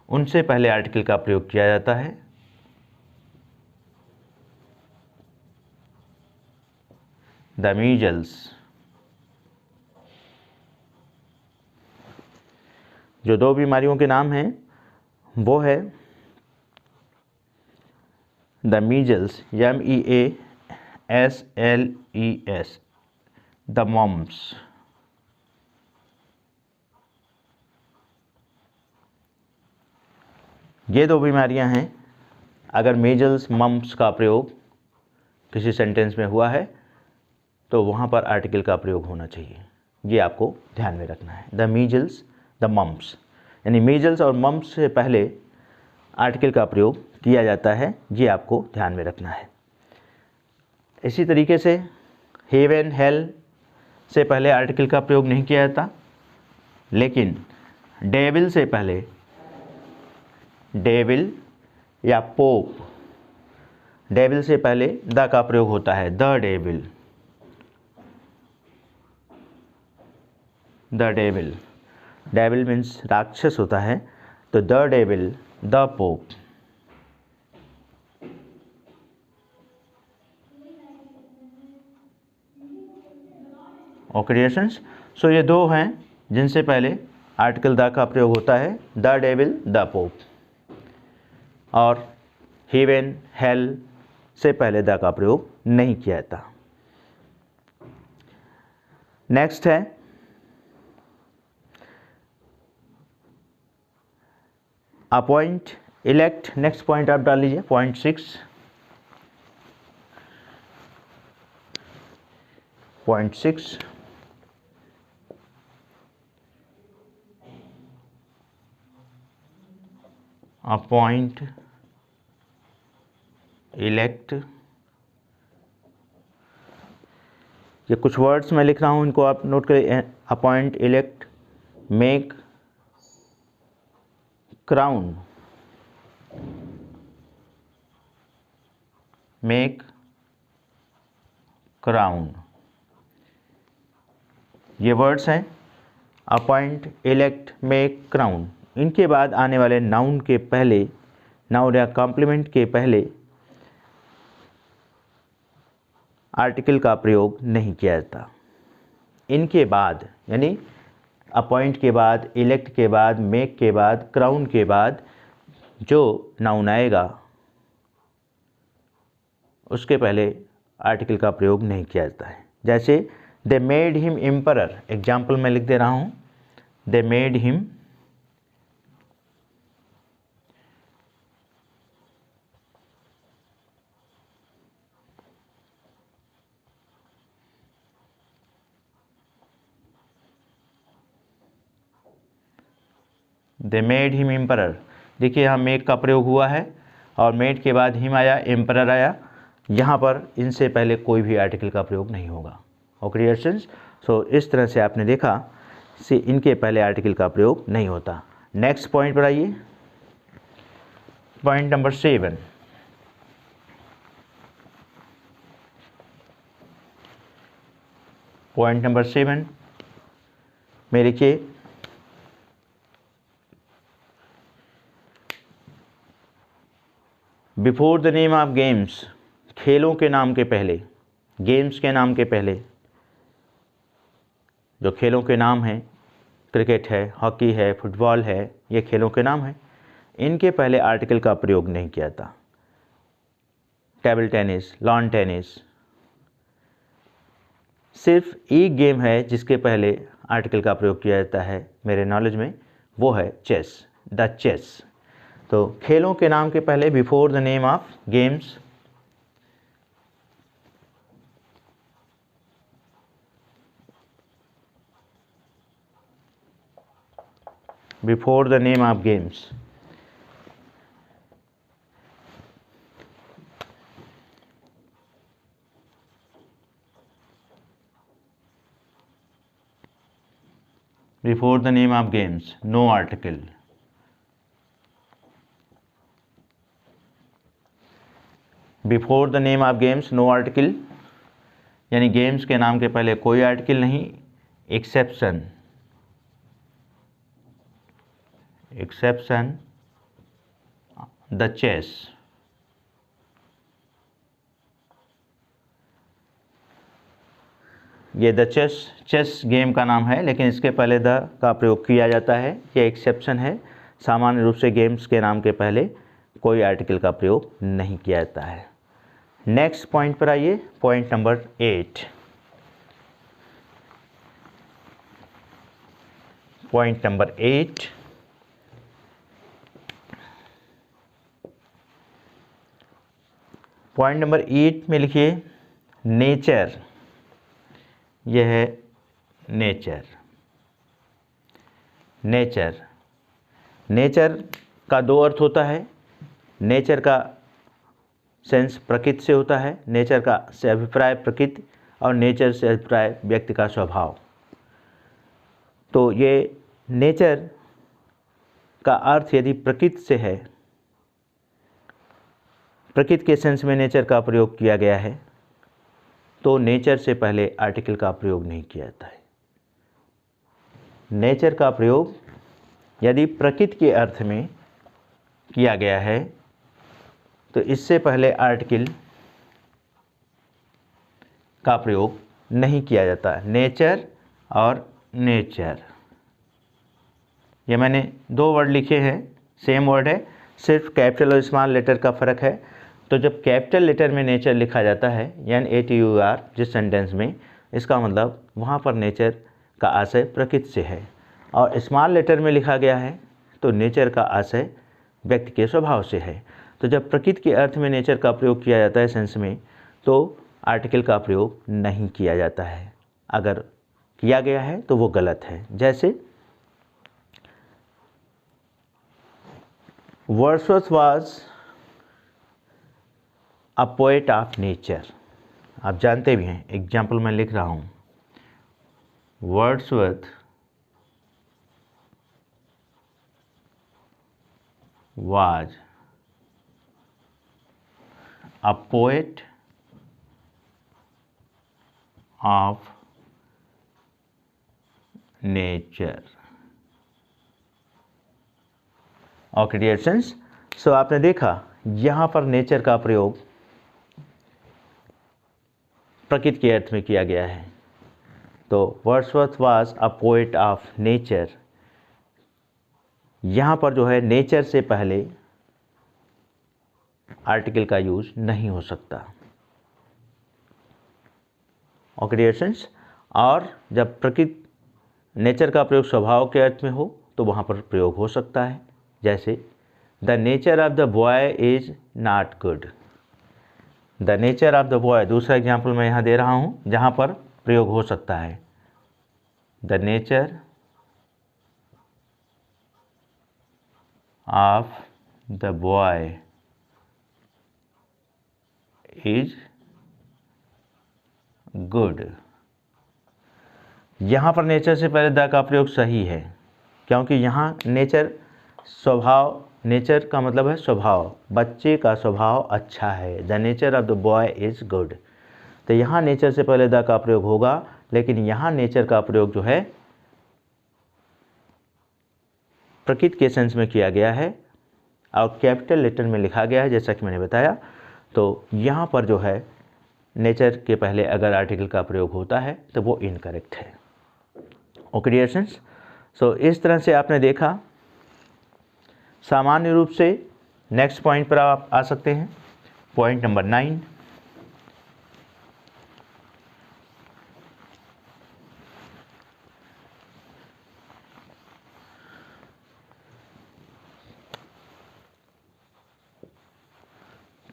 [SPEAKER 1] उनसे पहले आर्टिकल का प्रयोग किया जाता है। द मीजल्स, जो 2 बीमारियों के नाम हैं वो है the measles, MEASLES, the mumps. ये 2 बीमारियां हैं। अगर मीजल्स मम्स का प्रयोग किसी सेंटेंस में हुआ है तो वहाँ पर आर्टिकल का प्रयोग होना चाहिए, ये आपको ध्यान में रखना है। द मीजल्स, द मम्स, यानी मीजल्स और मम्स से पहले आर्टिकल का प्रयोग किया जाता है, ये आपको ध्यान में रखना है। इसी तरीके से हेवन, हेल से पहले आर्टिकल का प्रयोग नहीं किया जाता, लेकिन डेविल से पहले, डेविल या पोप, डेविल से पहले द का प्रयोग होता है, the devil, the devil. Devil means राक्षस होता है, तो the devil, the pope. Okay creations, so ये 2 हैं जिनसे पहले आर्टिकल द का प्रयोग होता है, द डेविल, द पोप। और हेवन, हेल से पहले द का प्रयोग नहीं किया जाता। नेक्स्ट है अपॉइंट, इलेक्ट। नेक्स्ट पॉइंट आप डाल लीजिए, पॉइंट 6। Point 6, appoint, elect. ये कुछ वर्ड्स मैं लिख रहा हूँ, इनको आप नोट करिए। Appoint, elect, make, crown, make, crown, ये वर्ड्स हैं। Appoint, elect, make, crown. इनके बाद आने वाले नाउन के पहले, नाउन या कॉम्प्लीमेंट के पहले आर्टिकल का प्रयोग नहीं किया जाता। इनके बाद, यानी अपॉइंट के बाद, इलेक्ट के बाद, मेक के बाद, क्राउन के बाद जो नाउन आएगा उसके पहले आर्टिकल का प्रयोग नहीं किया जाता है। जैसे they made him emperor, example मैं लिख दे रहा हूँ, they made him they made him emperor. देखिए यहाँ मेड का प्रयोग हुआ है और मेड के बाद हिम आया, एम्परर आया। यहाँ पर इनसे पहले कोई भी आर्टिकल का प्रयोग नहीं होगा। ओके क्रिएशंस, सो इस तरह से आपने देखा से इनके पहले आर्टिकल का प्रयोग नहीं होता। नेक्स्ट पॉइंट पर आइए, पॉइंट नंबर 7। पॉइंट नंबर 7, में लिखिए before the name of games, खेलों के नाम के पहले, गेम्स के नाम के पहले, जो खेलों के नाम हैं, क्रिकेट है, हॉकी है, फुटबॉल है, ये खेलों के नाम हैं, इनके पहले आर्टिकल का प्रयोग नहीं किया था। टेबल टेनिस, लॉन टेनिस, सिर्फ एक गेम है जिसके पहले आर्टिकल का प्रयोग किया जाता है मेरे नॉलेज में, वो है चेस, द चेस। तो खेलों के नाम के पहले before the name of games, before the name of games, before the name of games, no article. Before the name of games no article, यानी गेम्स के नाम के पहले कोई आर्टिकल नहीं, एक्सेप्शन, एक्सेप्शन द चेस, ये द चेस गेम का नाम है, लेकिन इसके पहले द का प्रयोग किया जाता है, ये एक्सेप्शन है। सामान्य रूप से गेम्स के नाम के पहले कोई आर्टिकल का प्रयोग नहीं किया जाता है। नेक्स्ट पॉइंट पर आइए, point number 8। Point number 8, point number 8 में लिखिए नेचर, यह है नेचर। नेचर, नेचर का दो अर्थ होता है। नेचर का सेंस प्रकृति से होता है, नेचर का से अभिप्राय प्रकृति, और नेचर से अभिप्राय व्यक्ति का स्वभाव। तो ये नेचर का अर्थ यदि प्रकृति से है, प्रकृति के सेंस में नेचर का प्रयोग किया गया है, तो नेचर से पहले आर्टिकल का प्रयोग नहीं किया जाता है। नेचर का प्रयोग यदि प्रकृति के अर्थ में किया गया है तो इससे पहले आर्टिकल का प्रयोग नहीं किया जाता। नेचर और नेचर, ये मैंने दो वर्ड लिखे हैं, सेम वर्ड है, सिर्फ कैपिटल और स्मॉल लेटर का फ़र्क है। तो जब कैपिटल लेटर में नेचर लिखा जाता है NATUR जिस सेंटेंस में, इसका मतलब वहाँ पर नेचर का आशय प्रकृति से है, और स्मॉल लेटर में लिखा गया है तो नेचर का आशय व्यक्ति के स्वभाव से है। तो जब प्रकृति के अर्थ में नेचर का प्रयोग किया जाता है सेंस में, तो आर्टिकल का प्रयोग नहीं किया जाता है। अगर किया गया है तो वो गलत है। जैसे Wordsworth was a poet of nature, आप जानते भी हैं, एग्जाम्पल मैं लिख रहा हूँ, Wordsworth was a poet of nature। Okay dear friends, so आपने देखा यहाँ पर नेचर का प्रयोग प्रकृति के अर्थ में किया गया है। तो Wordsworth was a poet of nature, यहाँ पर जो है नेचर से पहले आर्टिकल का यूज नहीं हो सकता। ओके डियर फ्रेंड्स, और जब प्रकृति नेचर का प्रयोग स्वभाव के अर्थ में हो तो वहाँ पर प्रयोग हो सकता है। जैसे the nature of the boy is not good, the nature of the boy, दूसरा एग्जाम्पल मैं यहाँ दे रहा हूँ जहाँ पर प्रयोग हो सकता है। The nature of the boy is good, यहाँ पर नेचर से पहले द का प्रयोग सही है, क्योंकि यहाँ नेचर स्वभाव, नेचर का मतलब है स्वभाव, बच्चे का स्वभाव अच्छा है। The nature of the boy is good, तो यहाँ नेचर से पहले द का प्रयोग होगा, लेकिन यहाँ नेचर का प्रयोग जो है प्रकृति के सेंस में किया गया है और कैपिटल लेटर में लिखा गया है जैसा कि मैंने बताया, तो यहाँ पर जो है नेचर के पहले अगर आर्टिकल का प्रयोग होता है तो वो इनकरेक्ट है। ओके डियर स्टूडेंट्स, सो इस तरह से आपने देखा। सामान्य रूप से नेक्स्ट पॉइंट पर आप आ सकते हैं, पॉइंट नंबर 9।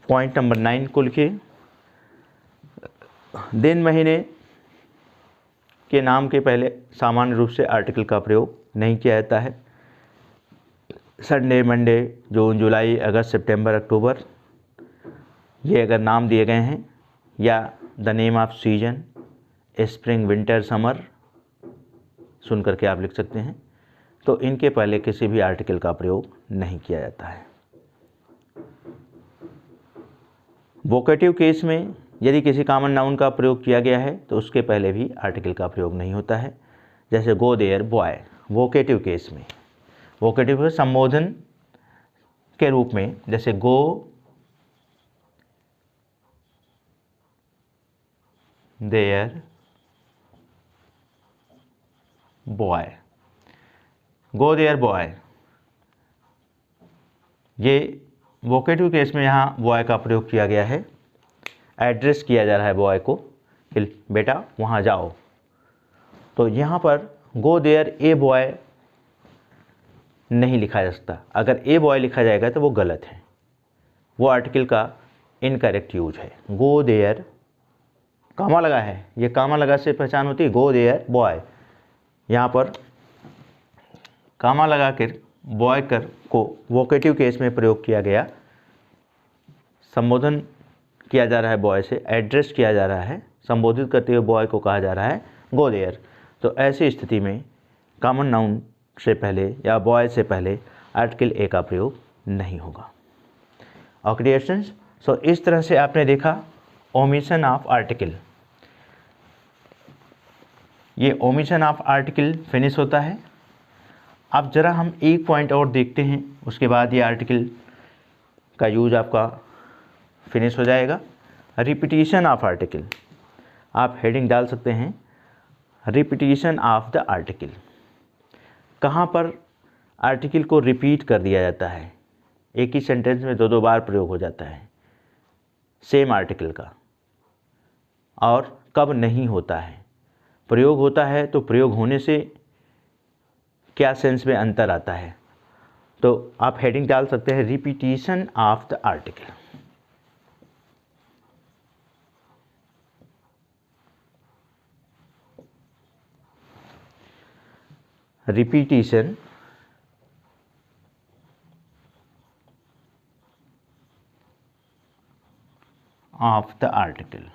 [SPEAKER 1] पॉइंट नंबर 9 को लिखिए। दिन महीने के नाम के पहले सामान्य रूप से आर्टिकल का प्रयोग नहीं किया जाता है। संडे, मंडे, जून, जुलाई, अगस्त, सितंबर, अक्टूबर, ये अगर नाम दिए गए हैं, या the name of season, spring, winter, summer सुन करके आप लिख सकते हैं, तो इनके पहले किसी भी आर्टिकल का प्रयोग नहीं किया जाता है। वोकेटिव केस में यदि किसी कॉमन नाउन का प्रयोग किया गया है तो उसके पहले भी आर्टिकल का प्रयोग नहीं होता है। जैसे go there, boy, vocative case में, वोकेटिव संबोधन के रूप में, जैसे go there boy, go there boy, ये वोकेटिव केस में यहाँ बॉय का प्रयोग किया गया है। एड्रेस किया जा रहा है बॉय को कि बेटा वहाँ जाओ। तो यहाँ पर गो देयर ए बॉय नहीं लिखा जा सकता। अगर ए बॉय लिखा जाएगा तो वो गलत है, वो आर्टिकल का इनकरेक्ट यूज है। गो देयर, कामा लगा है, ये कामा लगा से पहचान होती है। गो देयर बॉय, यहाँ पर कामा लगा कर बॉय कर को वोकेटिव केस में प्रयोग किया गया। संबोधन किया जा रहा है बॉय से, एड्रेस किया जा रहा है, संबोधित करते हुए बॉय को कहा जा रहा है गो देयर। तो ऐसी स्थिति में कॉमन नाउन से पहले या बॉय से पहले आर्टिकल ए का प्रयोग नहीं होगा। ओके डियर स्टूडेंट्स, सो इस तरह से आपने देखा ओमिशन ऑफ आर्टिकल। ये ओमिशन ऑफ आर्टिकल फिनिश होता है। अब ज़रा हम एक पॉइंट और देखते हैं, उसके बाद ये आर्टिकल का यूज आपका फिनिश हो जाएगा। रिपीटिशन ऑफ आर्टिकल, आप हेडिंग डाल सकते हैं, रिपीटिशन ऑफ द आर्टिकल। कहाँ पर आर्टिकल को रिपीट कर दिया जाता है, एक ही सेंटेंस में दो दो बार प्रयोग हो जाता है सेम आर्टिकल का, और कब नहीं होता है। प्रयोग होता है तो प्रयोग होने से क्या सेंस में अंतर आता है, तो आप हेडिंग डाल सकते हैं repetition of the article. Repetition of the article.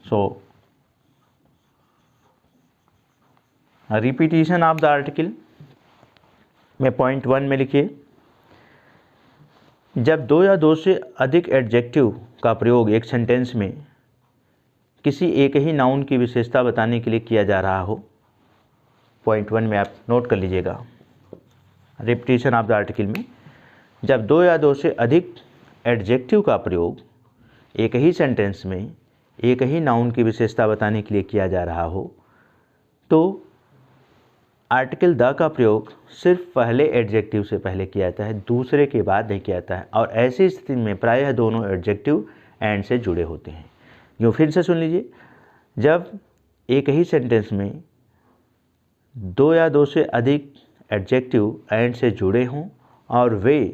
[SPEAKER 1] So repetition of the article में पॉइंट 1 में लिखिए, जब दो या दो से अधिक एडजेक्टिव का प्रयोग एक सेंटेंस में किसी एक ही नाउन की विशेषता बताने के लिए किया जा रहा हो। पॉइंट 1 में आप नोट कर लीजिएगा, रिपीटिशन ऑफ द आर्टिकल में जब दो या दो से अधिक एडजेक्टिव का प्रयोग एक ही सेंटेंस में एक ही नाउन की विशेषता बताने के लिए किया जा रहा हो, तो आर्टिकल द का प्रयोग सिर्फ पहले एडजेक्टिव से पहले किया जाता है, दूसरे के बाद नहीं किया जाता है। और ऐसी स्थिति में प्रायः दोनों एडजेक्टिव एंड से जुड़े होते हैं। यूँ फिर से सुन लीजिए, जब एक ही सेंटेंस में दो या दो से अधिक एडजेक्टिव एंड से जुड़े हों और वे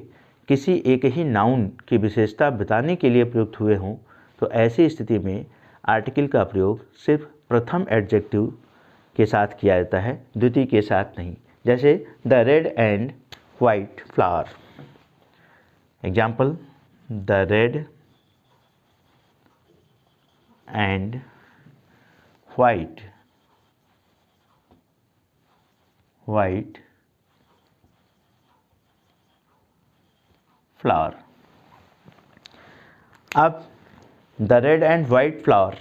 [SPEAKER 1] किसी एक ही नाउन की विशेषता बताने के लिए प्रयुक्त हुए हों, तो ऐसी स्थिति में आर्टिकल का प्रयोग सिर्फ प्रथम एडजेक्टिव के साथ किया जाता है, द्वितीय के साथ नहीं। जैसे the red and white flower. Example, the red and white flower. अब the red and white flower,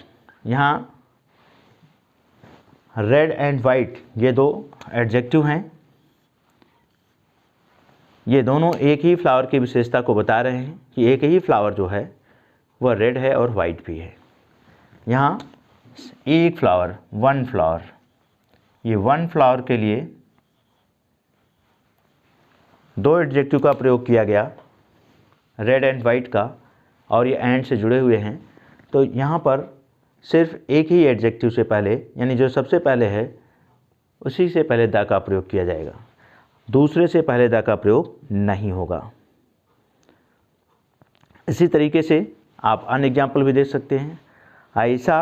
[SPEAKER 1] यहाँ रेड एंड वाइट ये दो एडजेक्टिव हैं, ये दोनों एक ही फ्लावर की विशेषता को बता रहे हैं कि एक ही फ्लावर जो है वह रेड है और वाइट भी है। यहाँ एक फ्लावर, वन फ्लावर, ये वन फ्लावर के लिए दो एडजेक्टिव का प्रयोग किया गया, रेड एंड वाइट का, और ये एंड से जुड़े हुए हैं। तो यहाँ पर सिर्फ एक ही एडजेक्टिव से पहले, यानी जो सबसे पहले है उसी से पहले द का प्रयोग किया जाएगा, दूसरे से पहले द का प्रयोग नहीं होगा। इसी तरीके से आप अन्य एग्जाम्पल भी देख सकते हैं। I saw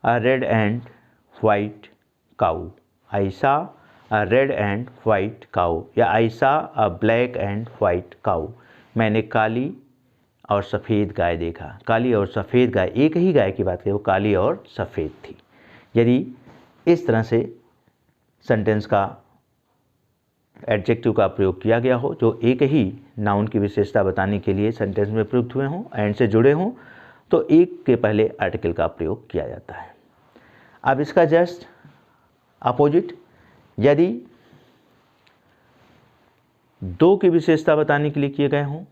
[SPEAKER 1] a red and white cow, I saw a red and white cow, या I saw a black and white cow, मैंने काली और सफ़ेद गाय देखा। काली और सफ़ेद गाय, एक ही गाय की बात करें, वो काली और सफ़ेद थी। यदि इस तरह से सेंटेंस का एडजेक्टिव का प्रयोग किया गया हो जो एक ही नाउन की विशेषता बताने के लिए सेंटेंस में प्रयुक्त हुए हों, एंड से जुड़े हों, तो एक के पहले आर्टिकल का प्रयोग किया जाता है। अब इसका जस्ट अपोजिट, यदि दो की विशेषता बताने के लिए किए गए हों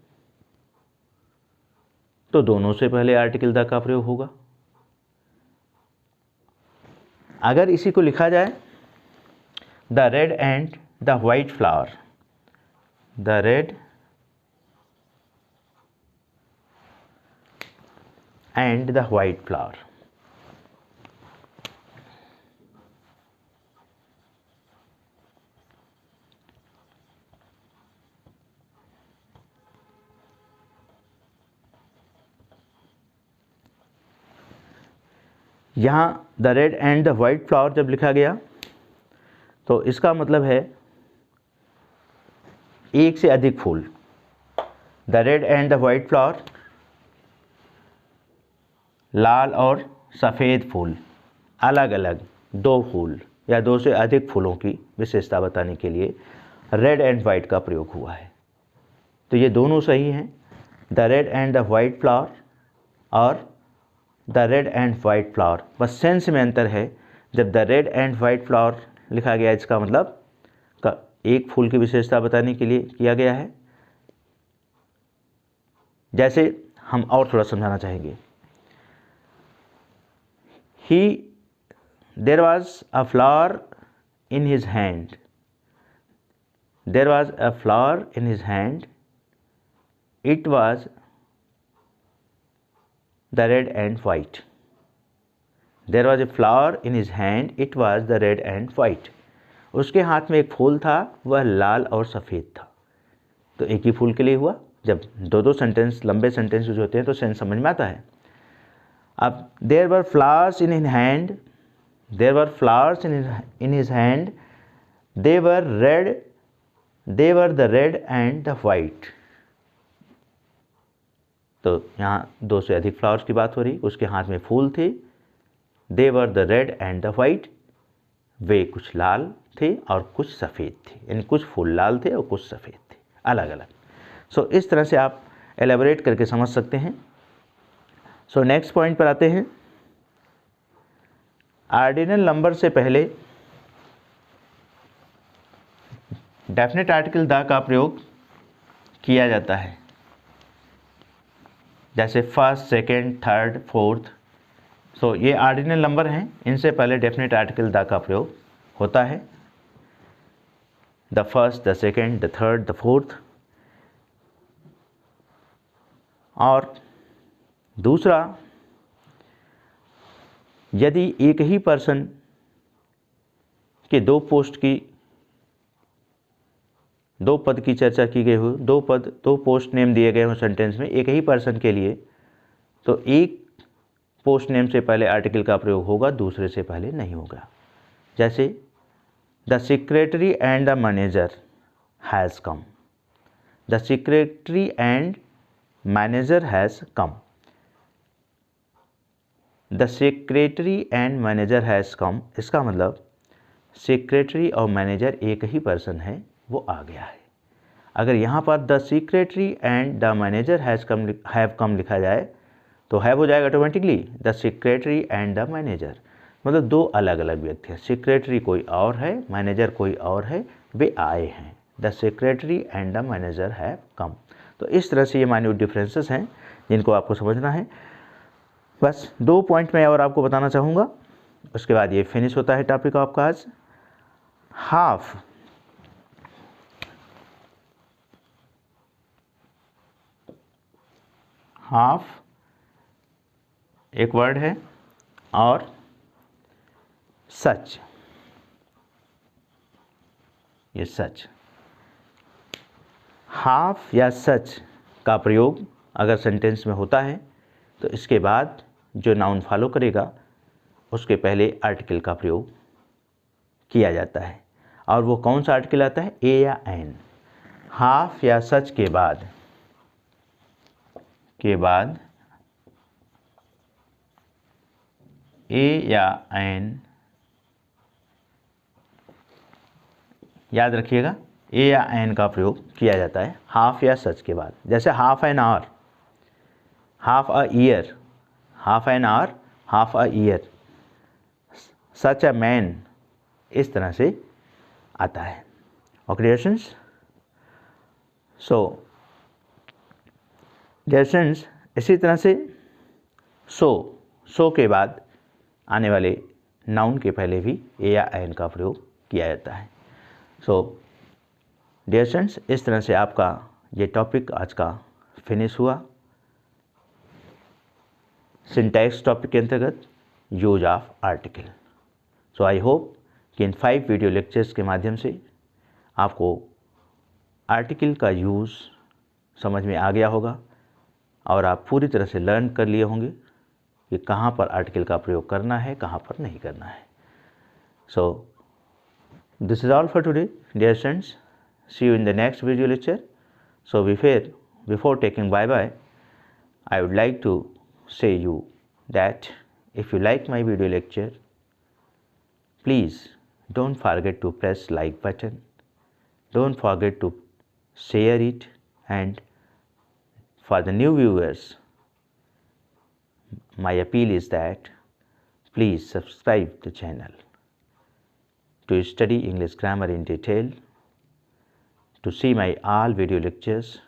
[SPEAKER 1] तो दोनों से पहले आर्टिकल द का प्रयोग होगा। अगर इसी को लिखा जाए the red and the white flower, the red and the white flower, यहाँ the red and the white flower जब लिखा गया तो इसका मतलब है एक से अधिक फूल। The red and the white flower, लाल और सफ़ेद फूल, अलग अलग दो फूल या दो से अधिक फूलों की विशेषता बताने के लिए रेड एंड वाइट का प्रयोग हुआ है। तो ये दोनों सही हैं, the red and the white flower और the red and white flower. बस सेंस में अंतर है, जब the red and white flower लिखा गया इसका मतलब एक फूल की विशेषता बताने के लिए किया गया है। जैसे हम और थोड़ा समझाना चाहेंगे, there was a flower in his hand, there was a flower in his hand, it was the red and white. There was a flower in his hand, it was the red and white. उसके हाथ में एक फूल था, वह लाल और सफ़ेद था। तो एक ही फूल के लिए हुआ। जब दो दो सेंटेंस, लंबे सेंटेंस यूज होते हैं तो सेंस समझ में आता है। अब there were flowers in his hand, there were flowers in his hand, they were red, they were the red and the white. तो यहाँ दो से अधिक फ्लावर्स की बात हो रही, उसके हाथ में फूल थे, they were the red and the white, वे कुछ लाल थे और कुछ सफ़ेद थे, यानी कुछ फूल लाल थे और कुछ सफ़ेद थे, अलग अलग। सो इस तरह से आप एलेबोरेट करके समझ सकते हैं। सो नेक्स्ट पॉइंट पर आते हैं। ऑर्डिनल नंबर से पहले डेफिनेट आर्टिकल द का प्रयोग किया जाता है, जैसे फर्स्ट, सेकेंड, थर्ड, फोर्थ। सो ये ऑर्डिनल नंबर हैं, इनसे पहले डेफिनेट आर्टिकल द का प्रयोग होता है। The first, the second, the third, the fourth. और दूसरा, यदि एक ही पर्सन के दो पद की चर्चा की गई हो, दो पोस्ट नेम दिए गए हों सेंटेंस में एक ही पर्सन के लिए, तो एक पोस्ट नेम से पहले आर्टिकल का प्रयोग होगा, दूसरे से पहले नहीं होगा। जैसे the secretary and the manager has come, the secretary and manager has come, the secretary and manager has come. इसका मतलब सेक्रेटरी और मैनेजर एक ही पर्सन है, वो आ गया है। अगर यहाँ पर the secretary and the manager have come लिखा जाए तो हैव हो जाएगा automatically the secretary and the manager. मतलब दो अलग अलग व्यक्ति हैं। सेक्रेटरी कोई और है, मैनेजर कोई और है, वे आए हैं। The secretary and the manager have come. तो इस तरह से ये माइन्यूट डिफरेंसेस हैं जिनको आपको समझना है। बस 2 पॉइंट मैं और आपको बताना चाहूँगा, उसके बाद ये फिनिश होता है टॉपिक आपका आज। हाफ एक वर्ड है और सच, ये सच। हाफ या सच का प्रयोग अगर सेंटेंस में होता है तो इसके बाद जो नाउन फॉलो करेगा उसके पहले आर्टिकल का प्रयोग किया जाता है। और वो कौन सा आर्टिकल आता है, ए या एन। हाफ या सच के बाद ए या एन, याद रखिएगा, ए या एन का प्रयोग किया जाता है हाफ या सच के बाद। जैसे half an hour, half a year, half an hour, half a year, such a man, इस तरह से आता है। Okay dear students, dear students, इसी तरह से सो के बाद आने वाले नाउन के पहले भी ए या एन का प्रयोग किया जाता है। डियर स्टूडेंट्स, इस तरह से आपका ये टॉपिक आज का फिनिश हुआ। सिंटैक्स टॉपिक के अंतर्गत use of article. I hope कि इन 5 वीडियो लेक्चर्स के माध्यम से आपको आर्टिकल का यूज़ समझ में आ गया होगा और आप पूरी तरह से लर्न कर लिए होंगे कि कहाँ पर आर्टिकल का प्रयोग करना है, कहाँ पर नहीं करना है। This is all for today dear students, see you in the next video lecture. Before taking bye-bye, I would like to say you that if you like my video lecture, please don't forget to press like button, don't forget to share it, and for the new viewers, my appeal is that please subscribe the channel to study English grammar in detail, to see my all video lectures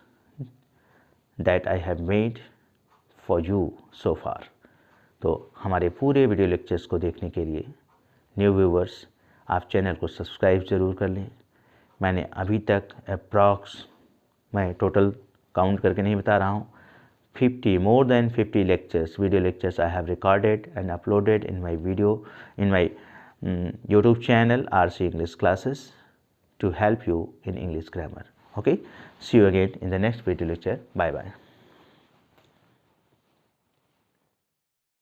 [SPEAKER 1] that I have made for you so far। तो हमारे पूरे video lectures को देखने के लिए new viewers आप channel को subscribe ज़रूर कर लें। मैंने अभी तक अप्रॉक्स, मैं टोटल काउंट करके नहीं बता रहा हूँ, more than 50 video lectures I have recorded and uploaded in my YouTube channel RC English Classes to help you in English grammar. Okay, see you again in the next video lecture. Bye bye.